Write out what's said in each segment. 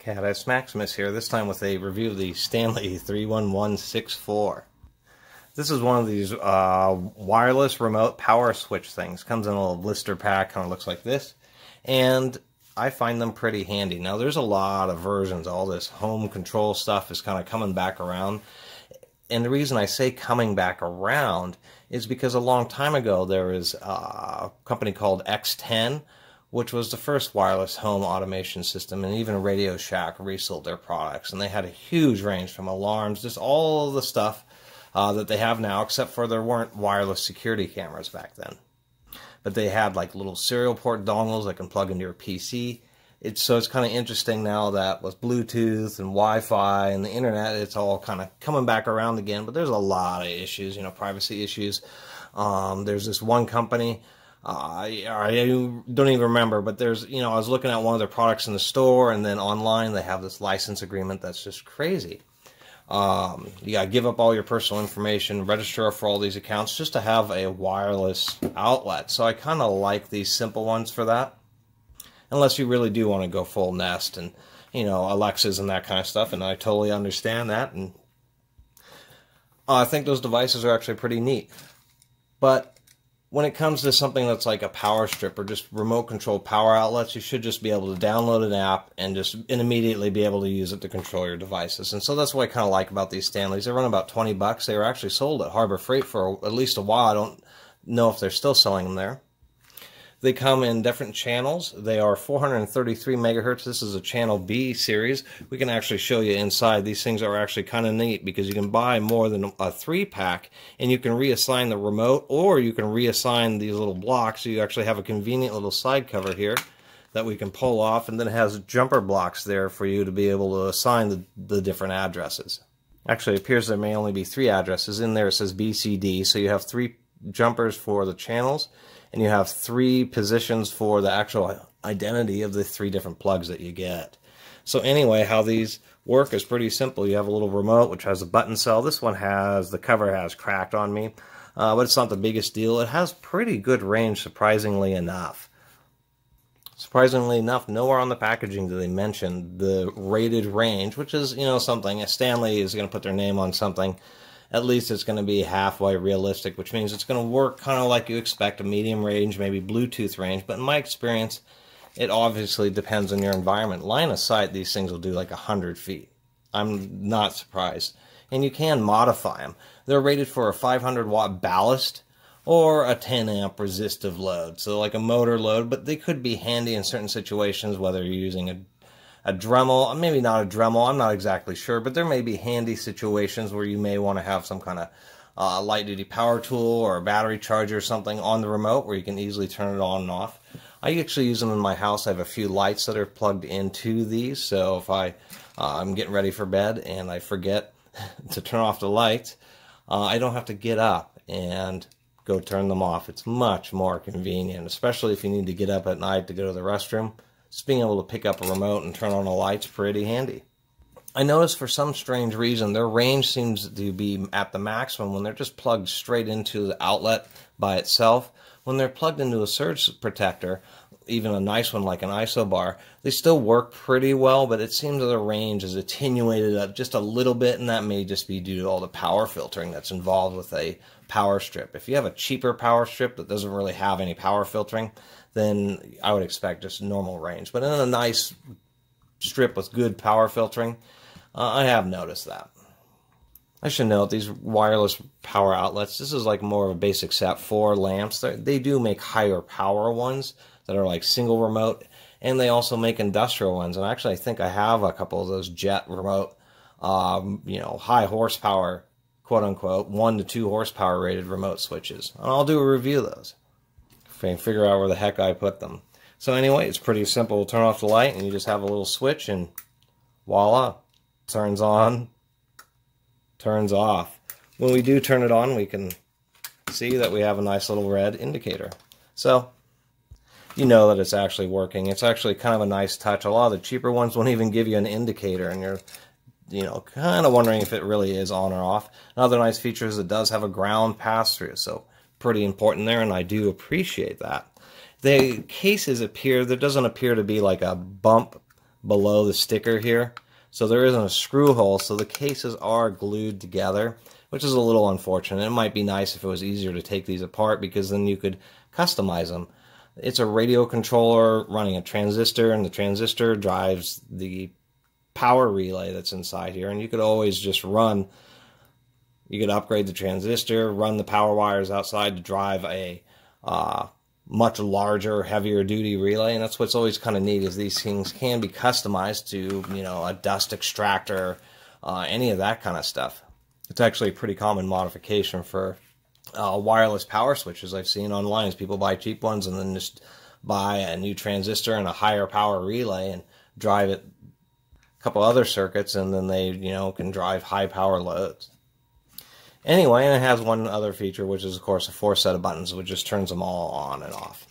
Caddis Maximus here, this time with a review of the Stanley 31164. This is one of these wireless remote power switch things. Comes in a little blister pack, kind of looks like this. And I find them pretty handy. Now there's a lot of versions. All this home control stuff is kind of coming back around. And the reason I say coming back around is because a long time ago there was a company called X10, which was the first wireless home automation system, and even Radio Shack resold their products. And they had a huge range from alarms, just all of the stuff that they have now, except for there weren't wireless security cameras back then. But they had like little serial port dongles that can plug into your PC. So it's kind of interesting now that with Bluetooth and Wi-Fi and the internet, it's all kind of coming back around again. But there's a lot of issues, privacy issues. There's this one company, I don't even remember, but there's, I was looking at one of their products in the store, and then online they have this license agreement that's just crazy. You gotta give up all your personal information, register for all these accounts just to have a wireless outlet. So I kind of like these simple ones for that. Unless you really do want to go full Nest and, Alexas and that kind of stuff, and I totally understand that. And I think those devices are actually pretty neat. But when it comes to something that's like a power strip or just remote control power outlets, you should just be able to download an app and immediately be able to use it to control your devices. And so that's what I kind of like about these Stanleys. They run about 20 bucks. They were actually sold at Harbor Freight for at least a while. I don't know if they're still selling them there. They come in different channels. They are 433 megahertz. This is a channel B series. We can actually show you inside. These things are actually kind of neat because you can buy more than a 3-pack, and you can reassign the remote, or you can reassign these little blocks. So you actually have a convenient little side cover here that we can pull off, and then it has jumper blocks there for you to be able to assign the different addresses. Actually, it appears there may only be 3 addresses. In there it says BCD, so you have 3 jumpers for the channels, and you have 3 positions for the actual identity of the 3 different plugs that you get. So anyway, how these work is pretty simple. You have a little remote which has a button cell. This one the cover has cracked on me, but it's not the biggest deal. It has pretty good range, surprisingly enough. Surprisingly enough, nowhere on the packaging do they mention the rated range, which is, something. If Stanley is going to put their name on something, at least it's going to be halfway realistic, which means it's going to work kind of like you expect, a medium range, maybe Bluetooth range. But in my experience, it obviously depends on your environment. Line of sight, these things will do like 100 feet. I'm not surprised. And you can modify them. They're rated for a 500-watt ballast or a 10-amp resistive load, so like a motor load, but they could be handy in certain situations, whether you're using a Dremel, maybe not a Dremel, I'm not exactly sure, but there may be handy situations where you may want to have some kind of light-duty power tool or a battery charger or something on the remote where you can easily turn it on and off. I actually use them in my house. I have a few lights that are plugged into these, so if I'm getting ready for bed and I forget to turn off the lights, I don't have to get up and go turn them off. It's much more convenient, especially if you need to get up at night to go to the restroom. Just being able to pick up a remote and turn on a light's pretty handy. I noticed for some strange reason their range seems to be at the maximum when they're just plugged straight into the outlet by itself. When they're plugged into a surge protector, even a nice one like an isobar, they still work pretty well, but it seems that the range is attenuated up just a little bit, and that may just be due to all the power filtering that's involved with a power strip. If you have a cheaper power strip that doesn't really have any power filtering, then I would expect just normal range. But in a nice strip with good power filtering, I have noticed that. I should note these wireless power outlets, this is like more of a basic set for lamps. They do make higher power ones that are like single remote, and they also make industrial ones. And actually I think I have a couple of those jet remote, high horsepower, quote unquote, 1 to 2 horsepower rated remote switches. And I'll do a review of those. And figure out where the heck I put them. So anyway, it's pretty simple. We'll turn off the light and you just have a little switch and voila, turns on, turns off. When we do turn it on, we can see that we have a nice little red indicator. So you know that it's actually working. It's actually kind of a nice touch. A lot of the cheaper ones won't even give you an indicator, and you're kind of wondering if it really is on or off. Another nice feature is it does have a ground pass-through, so pretty important there, and I do appreciate that. The cases there doesn't appear to be like a bump below the sticker here. So there isn't a screw hole, so the cases are glued together, which is a little unfortunate. It might be nice if it was easier to take these apart, because then you could customize them. It's a radio controller running a transistor, and the transistor drives the power relay that's inside here, and you could always just run, you could upgrade the transistor, run the power wires outside to drive a much larger, heavier duty relay. And that's what's always kind of neat, is these things can be customized to, you know, a dust extractor, any of that kind of stuff. It's actually a pretty common modification for wireless power switches I've seen online, is people buy cheap ones and then just buy a new transistor and a higher power relay and drive it a couple other circuits, and then they, you know, can drive high power loads. Anyway, and it has one other feature, which is, of course, a 4 set of buttons, which just turns them all on and off.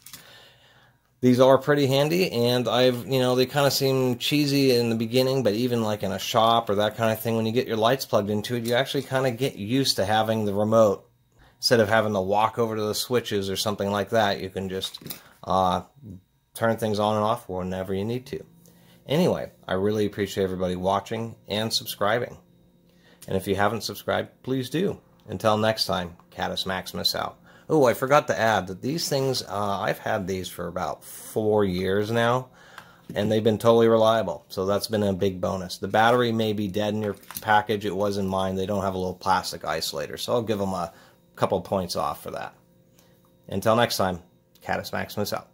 These are pretty handy, and you know, they kind of seem cheesy in the beginning, but even like in a shop or that kind of thing, when you get your lights plugged into it, you actually kind of get used to having the remote. Instead of having to walk over to the switches or something like that, you can just turn things on and off whenever you need to. Anyway, I really appreciate everybody watching and subscribing. And if you haven't subscribed, please do. Until next time, Catus Maximus out. Oh, I forgot to add that these things, I've had these for about 4 years now, and they've been totally reliable. So that's been a big bonus. The battery may be dead in your package. It was in mine. They don't have a little plastic isolator, so I'll give them a couple points off for that. Until next time, Catus Maximus out.